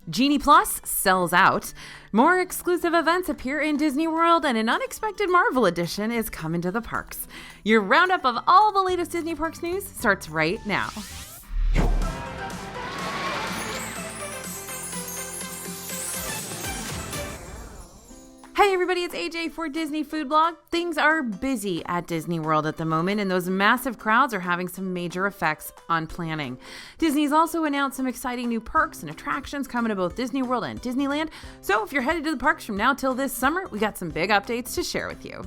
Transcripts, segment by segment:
Genie Plus sells out. More exclusive events appear in Disney World, and an unexpected Marvel edition is coming to the parks. Your roundup of all the latest Disney Parks news starts right now. Hey everybody, it's AJ for Disney Food Blog. Things are busy at Disney World at the moment, and those massive crowds are having some major effects on planning. Disney's also announced some exciting new perks and attractions coming to both Disney World and Disneyland. So if you're headed to the parks from now till this summer, we got some big updates to share with you.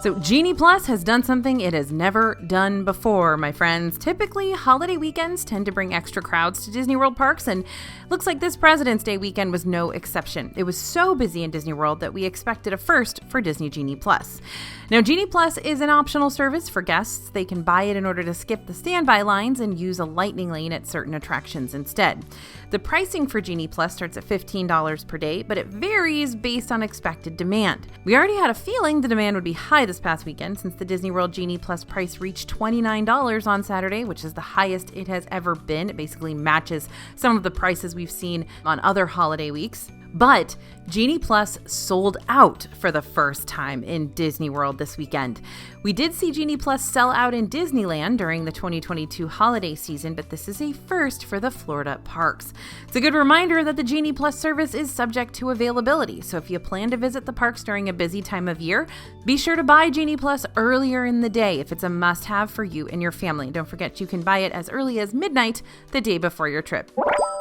So Genie Plus has done something it has never done before, my friends. Typically, holiday weekends tend to bring extra crowds to Disney World parks, and looks like this President's Day weekend was no exception. It was so busy in Disney World that we expected a first for Disney Genie Plus. Now, Genie Plus is an optional service for guests. They can buy it in order to skip the standby lines and use a lightning lane at certain attractions instead. The pricing for Genie Plus starts at $15 per day, but it varies based on expected demand. We already had a feeling the demand would be high this past weekend since the Disney World Genie Plus price reached $29 on Saturday, which is the highest it has ever been. It basically matches some of the prices we've seen on other holiday weeks. But Genie Plus sold out for the first time in Disney World this weekend. We did see Genie Plus sell out in Disneyland during the 2022 holiday season, but this is a first for the Florida parks. It's a good reminder that the Genie Plus service is subject to availability, so if you plan to visit the parks during a busy time of year, be sure to buy Genie Plus earlier in the day if it's a must-have for you and your family. Don't forget you can buy it as early as midnight the day before your trip.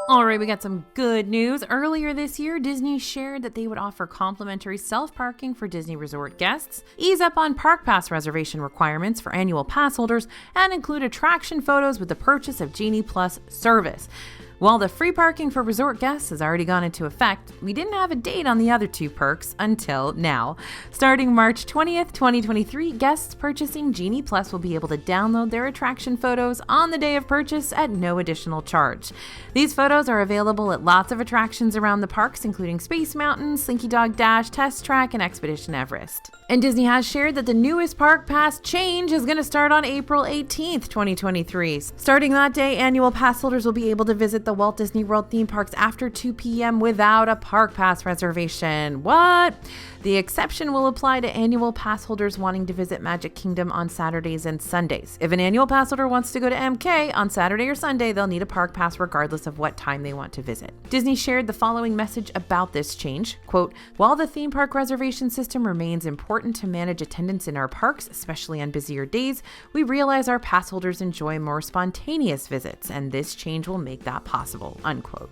All right, we got some good news. Earlier this year, Disney shared that they would offer complimentary self-parking for Disney Resort guests, ease up on park pass reservation requirements for annual pass holders, and include attraction photos with the purchase of Genie Plus service. While the free parking for resort guests has already gone into effect, we didn't have a date on the other two perks until now. Starting March 20th, 2023, guests purchasing Genie Plus will be able to download their attraction photos on the day of purchase at no additional charge. These photos are available at lots of attractions around the parks, including Space Mountain, Slinky Dog Dash, Test Track, and Expedition Everest. And Disney has shared that the newest park pass change is going to start on April 18th, 2023. Starting that day, annual pass holders will be able to visit the Walt Disney World theme parks after 2 p.m. without a park pass reservation. What? The exception will apply to annual pass holders wanting to visit Magic Kingdom on Saturdays and Sundays. If an annual pass holder wants to go to MK on Saturday or Sunday, they'll need a park pass regardless of what time they want to visit. Disney shared the following message about this change. Quote, "While the theme park reservation system remains important to manage attendance in our parks, especially on busier days, we realize our pass holders enjoy more spontaneous visits, and this change will make that possible." Unquote.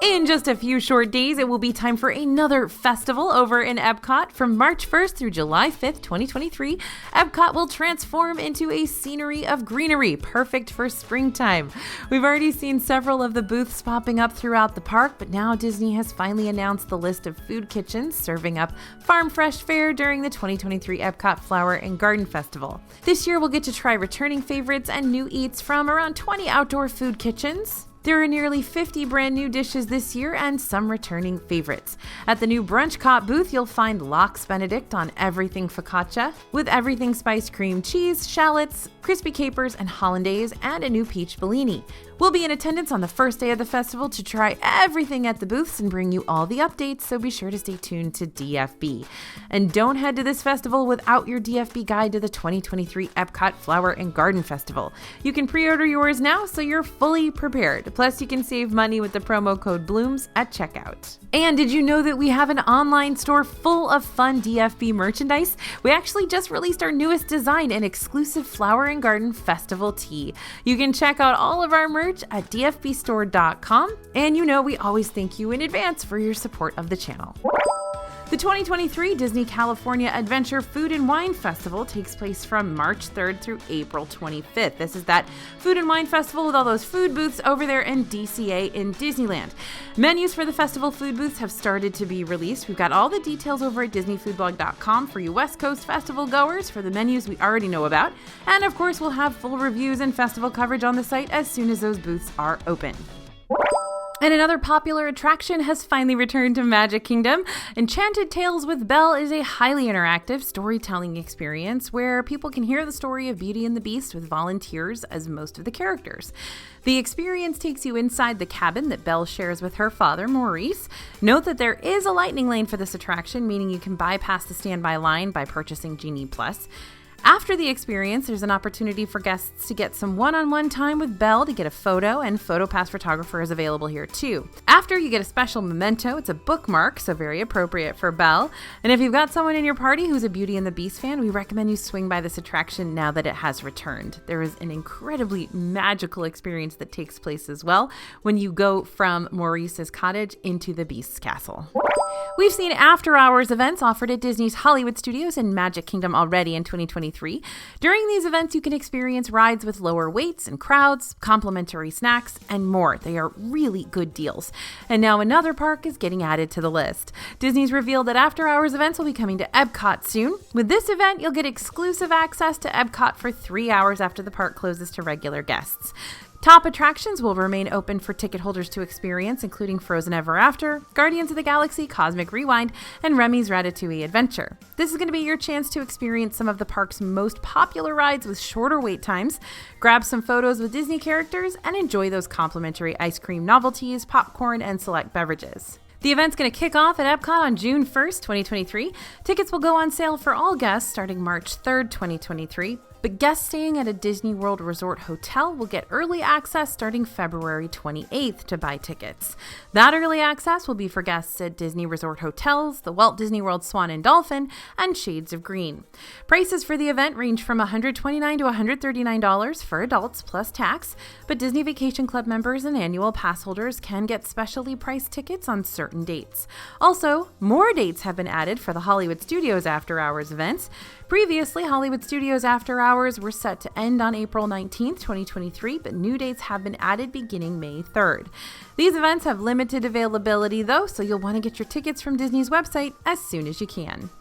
In just a few short days, it will be time for another festival over in Epcot. From March 1st through July 5th, 2023, Epcot will transform into a scenery of greenery, perfect for springtime. We've already seen several of the booths popping up throughout the park, but now Disney has finally announced the list of food kitchens serving up farm fresh fare during the 2023 Epcot Flower and Garden Festival. This year, we'll get to try returning favorites and new eats from around 20 outdoor food kitchens. There are nearly 50 brand new dishes this year and some returning favorites. At the new Brunch Cop booth, you'll find Lox Benedict on everything focaccia, with everything spiced cream cheese, shallots, crispy capers, and hollandaise, and a new peach Bellini. We'll be in attendance on the first day of the festival to try everything at the booths and bring you all the updates, so be sure to stay tuned to DFB. And don't head to this festival without your DFB guide to the 2023 Epcot Flower and Garden Festival. You can pre-order yours now so you're fully prepared. Plus, you can save money with the promo code BLOOMS at checkout. And did you know that we have an online store full of fun DFB merchandise? We actually just released our newest design, an exclusive Flower and Garden Festival tee. You can check out all of our merch at dfbstore.com, and you know we always thank you in advance for your support of the channel. The 2023 Disney California Adventure Food and Wine Festival takes place from March 3rd through April 25th. This is that food and wine festival with all those food booths over there in DCA in Disneyland. Menus for the festival food booths have started to be released. We've got all the details over at disneyfoodblog.com for you West Coast festival goers for the menus we already know about. And of course, we'll have full reviews and festival coverage on the site as soon as those booths are open. And another popular attraction has finally returned to Magic Kingdom. Enchanted Tales with Belle is a highly interactive storytelling experience where people can hear the story of Beauty and the Beast with volunteers as most of the characters. The experience takes you inside the cabin that Belle shares with her father, Maurice. Note that there is a lightning lane for this attraction, meaning you can bypass the standby line by purchasing Genie Plus. After the experience, there's an opportunity for guests to get some one-on-one time with Belle to get a photo, and PhotoPass photographer is available here too. After, you get a special memento. It's a bookmark, so very appropriate for Belle. And if you've got someone in your party who's a Beauty and the Beast fan, we recommend you swing by this attraction now that it has returned. There is an incredibly magical experience that takes place as well when you go from Maurice's cottage into the Beast's castle. We've seen after-hours events offered at Disney's Hollywood Studios and Magic Kingdom already in 2023. During these events, you can experience rides with lower waits and crowds, complimentary snacks, and more. They are really good deals. And now another park is getting added to the list. Disney's revealed that after-hours events will be coming to Epcot soon. With this event, you'll get exclusive access to Epcot for 3 hours after the park closes to regular guests. Top attractions will remain open for ticket holders to experience, including Frozen Ever After, Guardians of the Galaxy Cosmic Rewind, and Remy's Ratatouille Adventure. This is going to be your chance to experience some of the park's most popular rides with shorter wait times, grab some photos with Disney characters, and enjoy those complimentary ice cream novelties, popcorn, and select beverages. The event's going to kick off at Epcot on June 1st, 2023. Tickets will go on sale for all guests starting March 3rd, 2023. But guests staying at a Disney World Resort hotel will get early access starting February 28th to buy tickets. That early access will be for guests at Disney Resort Hotels, the Walt Disney World Swan and Dolphin, and Shades of Green. Prices for the event range from $129 to $139 for adults plus tax, but Disney Vacation Club members and annual pass holders can get specially priced tickets on certain dates. Also, more dates have been added for the Hollywood Studios After Hours events. Previously, Hollywood Studios After Hours were set to end on April 19th, 2023, but new dates have been added beginning May 3rd. These events have limited availability though, so you'll want to get your tickets from Disney's website as soon as you can.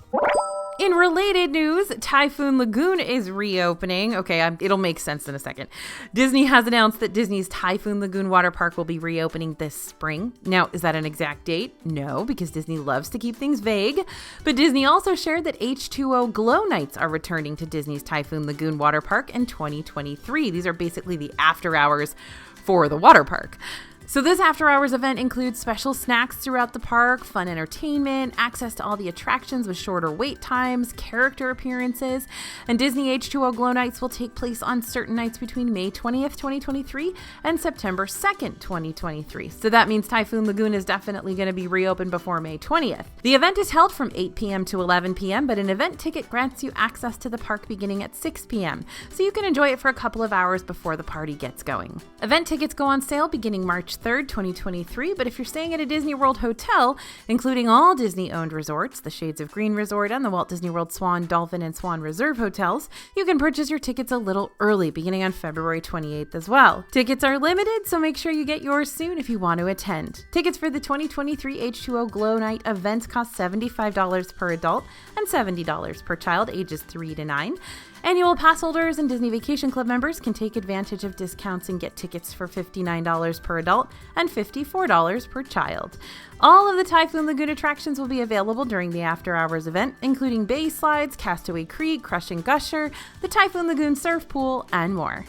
In related news, Typhoon Lagoon is reopening. Okay, it'll make sense in a second. Disney has announced that Disney's Typhoon Lagoon water park will be reopening this spring. Now, is that an exact date? No, because Disney loves to keep things vague. But Disney also shared that H2O Glow Nights are returning to Disney's Typhoon Lagoon water park in 2023. These are basically the after hours for the water park. So this after-hours event includes special snacks throughout the park, fun entertainment, access to all the attractions with shorter wait times, character appearances, and Disney H2O Glow Nights will take place on certain nights between May 20th, 2023 and September 2nd, 2023. So that means Typhoon Lagoon is definitely going to be reopened before May 20th. The event is held from 8 p.m. to 11 p.m., but an event ticket grants you access to the park beginning at 6 p.m., so you can enjoy it for a couple of hours before the party gets going. Event tickets go on sale beginning March 3rd, 2023, but if you're staying at a Disney World hotel, including all Disney-owned resorts, the Shades of Green Resort and the Walt Disney World Swan, Dolphin, and Swan Reserve hotels, you can purchase your tickets a little early, beginning on February 28th as well. Tickets are limited, so make sure you get yours soon if you want to attend. Tickets for the 2023 H2O Glow Night event cost $75 per adult and $70 per child ages 3 to 9. Annual pass holders and Disney Vacation Club members can take advantage of discounts and get tickets for $59 per adult and $54 per child. All of the Typhoon Lagoon attractions will be available during the after-hours event, including Bay Slides, Castaway Creek, Crush and Gusher, the Typhoon Lagoon Surf Pool, and more.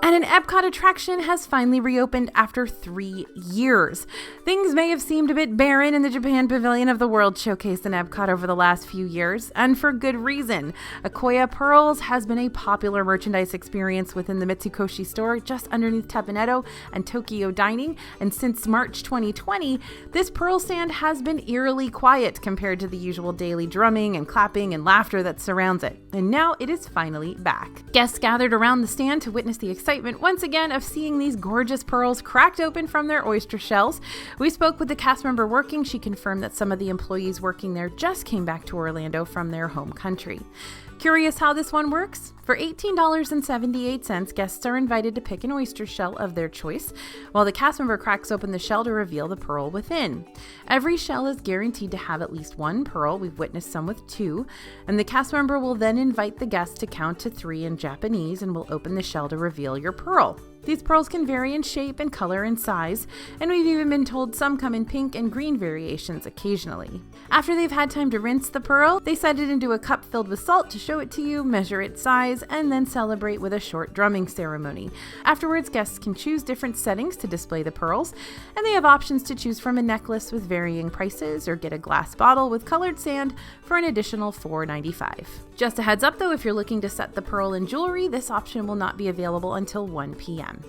And an Epcot attraction has finally reopened after 3 years. Things may have seemed a bit barren in the Japan Pavilion of the World Showcase in Epcot over the last few years, and for good reason. Akoya Pearls has been a popular merchandise experience within the Mitsukoshi store just underneath Teppanetto and Tokyo Dining, and since March 2020, this pearl stand has been eerily quiet compared to the usual daily drumming and clapping and laughter that surrounds it, and now it is finally back. Guests gathered around the stand to witness the excitement once again of seeing these gorgeous pearls cracked open from their oyster shells. We spoke with the cast member working. She confirmed that some of the employees working there just came back to Orlando from their home country. Curious how this one works? For $18.78, guests are invited to pick an oyster shell of their choice, while the cast member cracks open the shell to reveal the pearl within. Every shell is guaranteed to have at least one pearl. We've witnessed some with 2, and the cast member will then invite the guest to count to 3 in Japanese and will open the shell to reveal your pearl. These pearls can vary in shape and color and size, and we've even been told some come in pink and green variations occasionally. After they've had time to rinse the pearl, they set it into a cup filled with salt to show it to you, measure its size, and then celebrate with a short drumming ceremony. Afterwards, guests can choose different settings to display the pearls, and they have options to choose from a necklace with varying prices or get a glass bottle with colored sand for an additional $4.95. Just a heads up though, if you're looking to set the pearl in jewelry, this option will not be available until 1 p.m.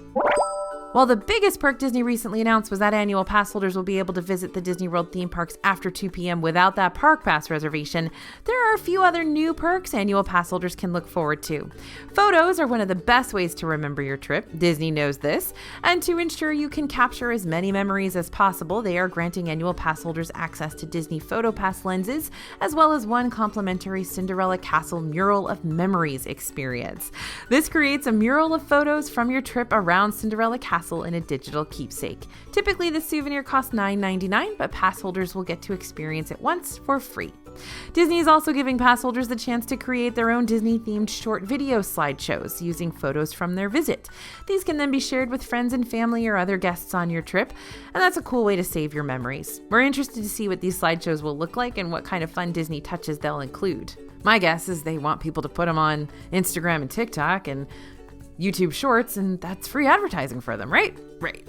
While the biggest perk Disney recently announced was that annual pass holders will be able to visit the Disney World theme parks after 2 p.m. without that park pass reservation, there are a few other new perks annual pass holders can look forward to. Photos are one of the best ways to remember your trip. Disney knows this. And to ensure you can capture as many memories as possible, they are granting annual pass holders access to Disney PhotoPass lenses, as well as one complimentary Cinderella Castle Mural of Memories experience. This creates a mural of photos from your trip around Cinderella Castle in a digital keepsake. Typically, the souvenir costs $9.99, but pass holders will get to experience it once for free. Disney is also giving pass holders the chance to create their own Disney-themed short video slideshows using photos from their visit. These can then be shared with friends and family or other guests on your trip, and that's a cool way to save your memories. We're interested to see what these slideshows will look like and what kind of fun Disney touches they'll include. My guess is they want people to put them on Instagram and TikTok and YouTube Shorts, and that's free advertising for them, right? Right.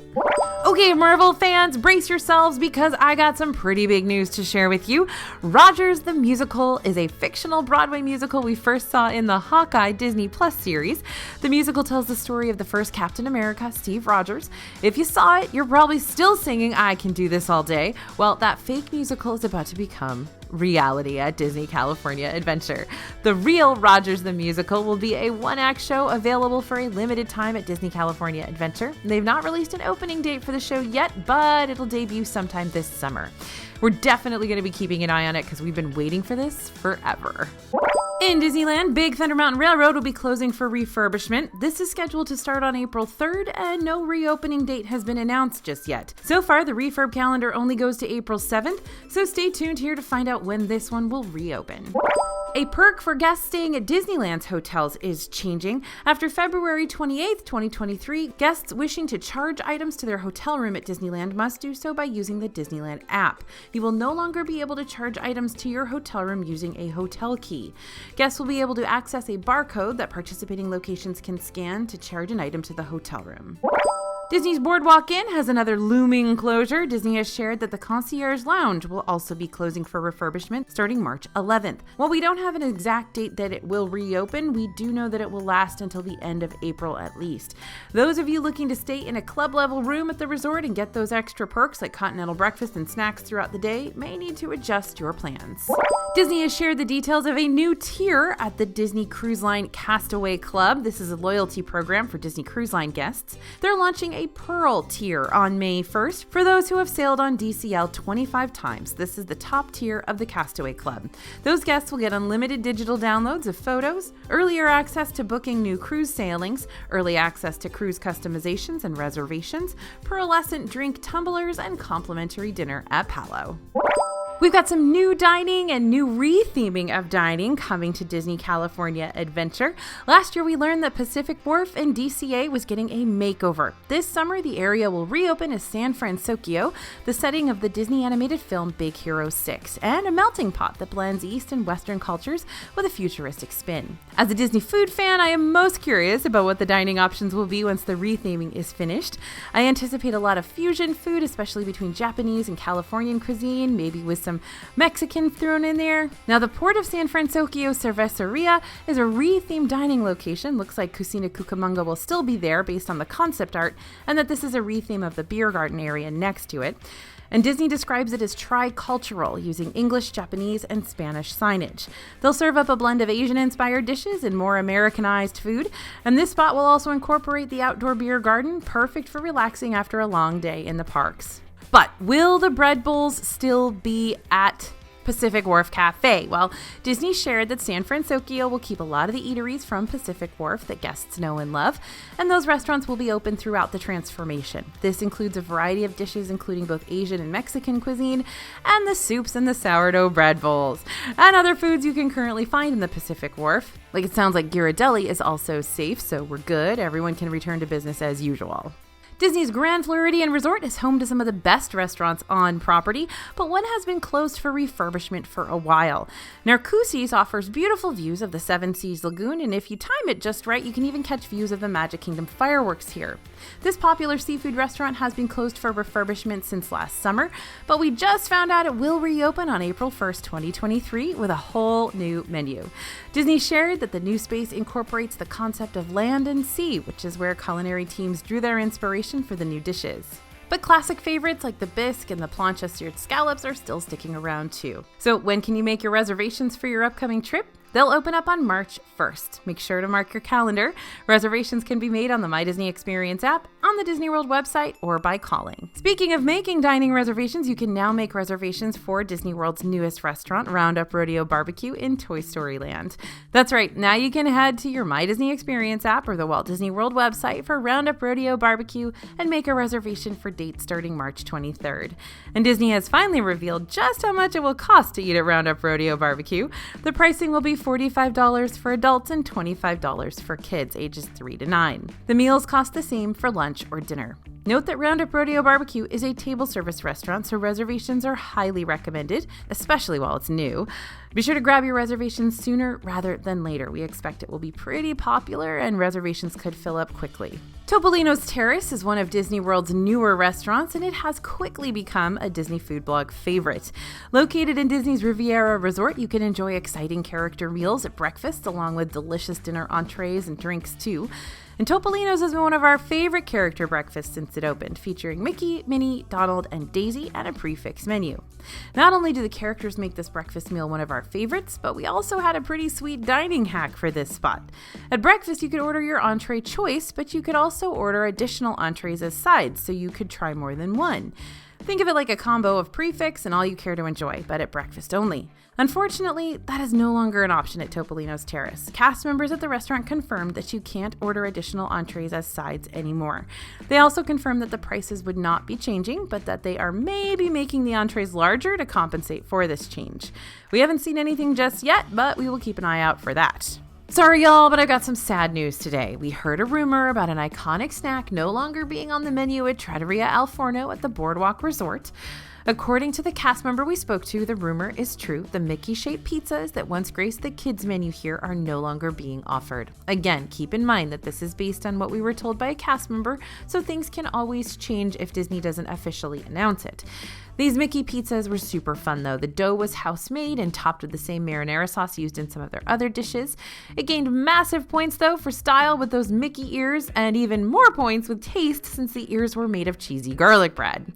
Okay, Marvel fans, brace yourselves because I got some pretty big news to share with you. Rogers the Musical is a fictional Broadway musical we first saw in the Hawkeye Disney Plus series. The musical tells the story of the first Captain America, Steve Rogers. If you saw it, you're probably still singing I Can Do This All Day. Well, that fake musical is about to become reality at Disney California Adventure. The real Rogers the Musical will be a one-act show available for a limited time at Disney California Adventure. They've not released an opening date for the show yet, but it'll debut sometime this summer. We're definitely going to be keeping an eye on it because we've been waiting for this forever. In Disneyland, Big Thunder Mountain Railroad will be closing for refurbishment. This is scheduled to start on April 3rd, and no reopening date has been announced just yet. So far, the refurb calendar only goes to April 7th, so stay tuned here to find out when this one will reopen. A perk for guests staying at Disneyland's hotels is changing. After February 28th, 2023, guests wishing to charge items to their hotel room at Disneyland must do so by using the Disneyland app. You will no longer be able to charge items to your hotel room using a hotel key. Guests will be able to access a barcode that participating locations can scan to charge an item to the hotel room. Disney's BoardWalk Inn has another looming closure. Disney has shared that the Concierge Lounge will also be closing for refurbishment starting March 11th. While we don't have an exact date that it will reopen, we do know that it will last until the end of April at least. Those of you looking to stay in a club-level room at the resort and get those extra perks like continental breakfast and snacks throughout the day may need to adjust your plans. Disney has shared the details of a new tier at the Disney Cruise Line Castaway Club. This is a loyalty program for Disney Cruise Line guests. They're launching a Pearl tier on May 1st for those who have sailed on DCL 25 times. This is the top tier of the Castaway Club. Those guests will get unlimited digital downloads of photos, earlier access to booking new cruise sailings, early access to cruise customizations and reservations, pearlescent drink tumblers, and complimentary dinner at Palo. We've got some new dining and new re-theming of dining coming to Disney California Adventure. Last year, we learned that Pacific Wharf and DCA was getting a makeover. This summer, the area will reopen as San Francisco, the setting of the Disney animated film Big Hero 6, and a melting pot that blends East and Western cultures with a futuristic spin. As a Disney food fan, I am most curious about what the dining options will be once the re-theming is finished. I anticipate a lot of fusion food, especially between Japanese and Californian cuisine, maybe with some Mexican thrown in there. Now, the Port of San Francisco Cerveceria is a re-themed dining location. Looks like Cucina Cucamonga will still be there based on the concept art, and that this is a re-theme of the beer garden area next to it. And Disney describes it as tri-cultural, using English, Japanese, and Spanish signage. They'll serve up a blend of Asian-inspired dishes and more Americanized food, and this spot will also incorporate the outdoor beer garden, perfect for relaxing after a long day in the parks. But will the bread bowls still be at Pacific Wharf Cafe. Well, Disney shared that San Francisco will keep a lot of the eateries from Pacific Wharf that guests know and love, and those restaurants will be open throughout the transformation. This includes a variety of dishes including both Asian and Mexican cuisine, and the soups and the sourdough bread bowls, and other foods you can currently find in the Pacific Wharf. Like, it sounds like Ghirardelli is also safe, so we're good. Everyone can return to business as usual. Disney's Grand Floridian Resort is home to some of the best restaurants on property, but one has been closed for refurbishment for a while. Narcoossee's offers beautiful views of the Seven Seas Lagoon, and if you time it just right, you can even catch views of the Magic Kingdom fireworks here. This popular seafood restaurant has been closed for refurbishment since last summer, but we just found out it will reopen on April 1st, 2023 with a whole new menu. Disney shared that the new space incorporates the concept of land and sea, which is where culinary teams drew their inspiration for the new dishes. But classic favorites like the bisque and the plancha seared scallops are still sticking around too. So when can you make your reservations for your upcoming trip? They'll open up on March 1st. Make sure to mark your calendar. Reservations can be made on the My Disney Experience app, on the Disney World website, or by calling. Speaking of making dining reservations, you can now make reservations for Disney World's newest restaurant, Roundup Rodeo Barbecue in Toy Story Land. That's right, now you can head to your My Disney Experience app or the Walt Disney World website for Roundup Rodeo Barbecue and make a reservation for dates starting March 23rd. And Disney has finally revealed just how much it will cost to eat at Roundup Rodeo Barbecue. The pricing will be $45 for adults and $25 for kids ages 3 to 9. The meals cost the same for lunch or dinner. Note that Roundup Rodeo Barbecue is a table service restaurant, so reservations are highly recommended, especially while it's new. Be sure to grab your reservations sooner rather than later. We expect it will be pretty popular and reservations could fill up quickly. Topolino's Terrace is one of Disney World's newer restaurants, and it has quickly become a Disney Food Blog favorite. Located in Disney's Riviera Resort, you can enjoy exciting character meals at breakfast, along with delicious dinner entrees and drinks too. And Topolino's has been one of our favorite character breakfasts since it opened, featuring Mickey, Minnie, Donald, and Daisy, and a prefix menu. Not only do the characters make this breakfast meal one of our favorites, but we also had a pretty sweet dining hack for this spot. At breakfast, you could order your entree choice, but you could also order additional entrees as sides, so you could try more than one. Think of it like a combo of prefix and all you care to enjoy, but at breakfast only. Unfortunately, that is no longer an option at Topolino's Terrace. Cast members at the restaurant confirmed that you can't order additional entrees as sides anymore. They also confirmed that the prices would not be changing, but that they are maybe making the entrees larger to compensate for this change. We haven't seen anything just yet, but we will keep an eye out for that. Sorry y'all, but I got some sad news today. We heard a rumor about an iconic snack no longer being on the menu at Trattoria Al Forno at the BoardWalk Resort. According to the cast member we spoke to, the rumor is true. The Mickey-shaped pizzas that once graced the kids menu here are no longer being offered. Again, keep in mind that this is based on what we were told by a cast member, so things can always change if Disney doesn't officially announce it. These Mickey pizzas were super fun though. The dough was house-made and topped with the same marinara sauce used in some of their other dishes. It gained massive points though for style with those Mickey ears, and even more points with taste since the ears were made of cheesy garlic bread.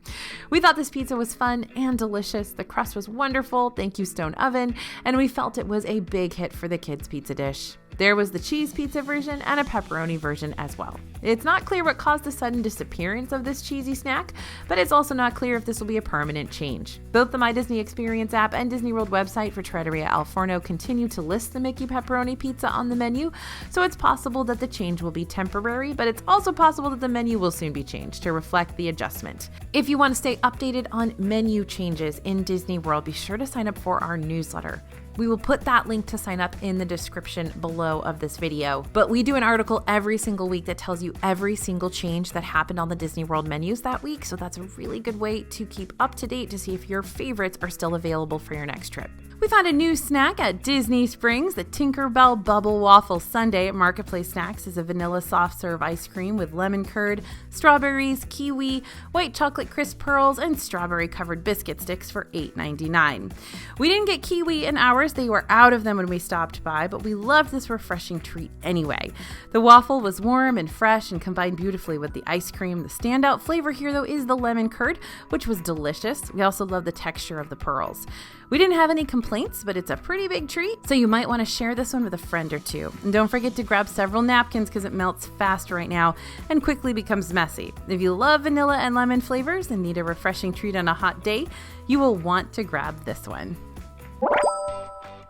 We thought this pizza was fun and delicious. The crust was wonderful, thank you Stone Oven, and we felt it was a big hit for the kids' pizza dish. There was the cheese pizza version and a pepperoni version as well. It's not clear what caused the sudden disappearance of this cheesy snack, but it's also not clear if this will be a permanent change. Both the My Disney Experience app and Disney World website for Trattoria Al Forno continue to list the Mickey pepperoni pizza on the menu, so it's possible that the change will be temporary, but it's also possible that the menu will soon be changed to reflect the adjustment. If you want to stay updated on menu changes in Disney World, be sure to sign up for our newsletter. We will put that link to sign up in the description below of this video. But we do an article every single week that tells you every single change that happened on the Disney World menus that week. So that's a really good way to keep up to date to see if your favorites are still available for your next trip. We found a new snack at Disney Springs. The Tinkerbell Bubble Waffle Sundae at Marketplace Snacks is a vanilla soft serve ice cream with lemon curd, strawberries, kiwi, white chocolate crisp pearls, and strawberry covered biscuit sticks for $8.99. We didn't get kiwi in ours. They were out of them when we stopped by, but we loved this refreshing treat anyway. The waffle was warm and fresh and combined beautifully with the ice cream. The standout flavor here, though, is the lemon curd, which was delicious. We also love the texture of the pearls. We didn't have any complaints, but it's a pretty big treat, so you might want to share this one with a friend or two. And don't forget to grab several napkins because it melts fast right now and quickly becomes messy. If you love vanilla and lemon flavors and need a refreshing treat on a hot day, you will want to grab this one.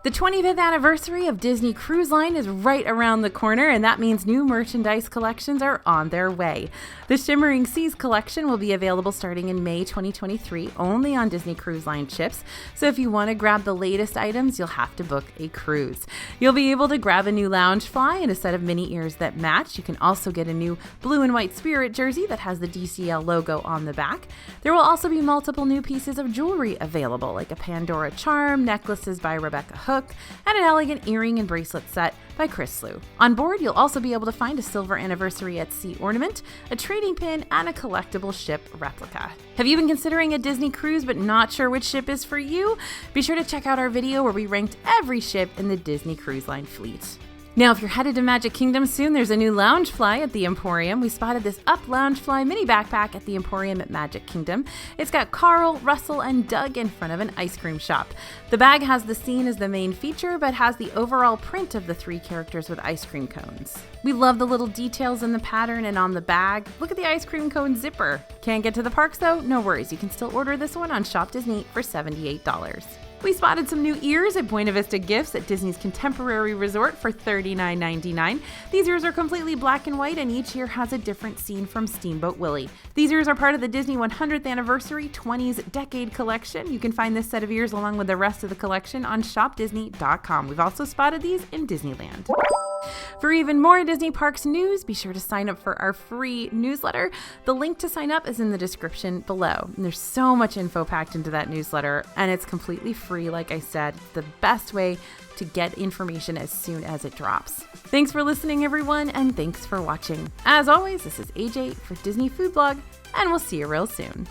The 25th anniversary of Disney Cruise Line is right around the corner, and that means new merchandise collections are on their way. The Shimmering Seas collection will be available starting in May 2023 only on Disney Cruise Line ships, so if you want to grab the latest items, you'll have to book a cruise. You'll be able to grab a new Loungefly and a set of mini ears that match. You can also get a new blue and white Spirit jersey that has the DCL logo on the back. There will also be multiple new pieces of jewelry available, like a Pandora charm, necklaces by Rebecca Hook, and an elegant earring and bracelet set by Chris Slew. On board, you'll also be able to find a silver anniversary at sea ornament, a trading pin, and a collectible ship replica. Have you been considering a Disney cruise but not sure which ship is for you? Be sure to check out our video where we ranked every ship in the Disney Cruise Line fleet. Now, if you're headed to Magic Kingdom soon, there's a new Loungefly at the Emporium. We spotted this Up Loungefly mini backpack at the Emporium at Magic Kingdom. It's got Carl, Russell, and Doug in front of an ice cream shop. The bag has the scene as the main feature, but has the overall print of the three characters with ice cream cones. We love the little details in the pattern and on the bag. Look at the ice cream cone zipper. Can't get to the parks though? No worries. You can still order this one on Shop Disney for $78. We spotted some new ears at Buena Vista Gifts at Disney's Contemporary Resort for $39.99. These ears are completely black and white, and each ear has a different scene from Steamboat Willie. These ears are part of the Disney 100th Anniversary 20s Decade Collection. You can find this set of ears along with the rest of the collection on shopdisney.com. We've also spotted these in Disneyland. For even more Disney Parks news, be sure to sign up for our free newsletter. The link to sign up is in the description below. And there's so much info packed into that newsletter, and it's completely free, like I said. The best way to get information as soon as it drops. Thanks for listening, everyone, and thanks for watching. As always, this is AJ for Disney Food Blog, and we'll see you real soon.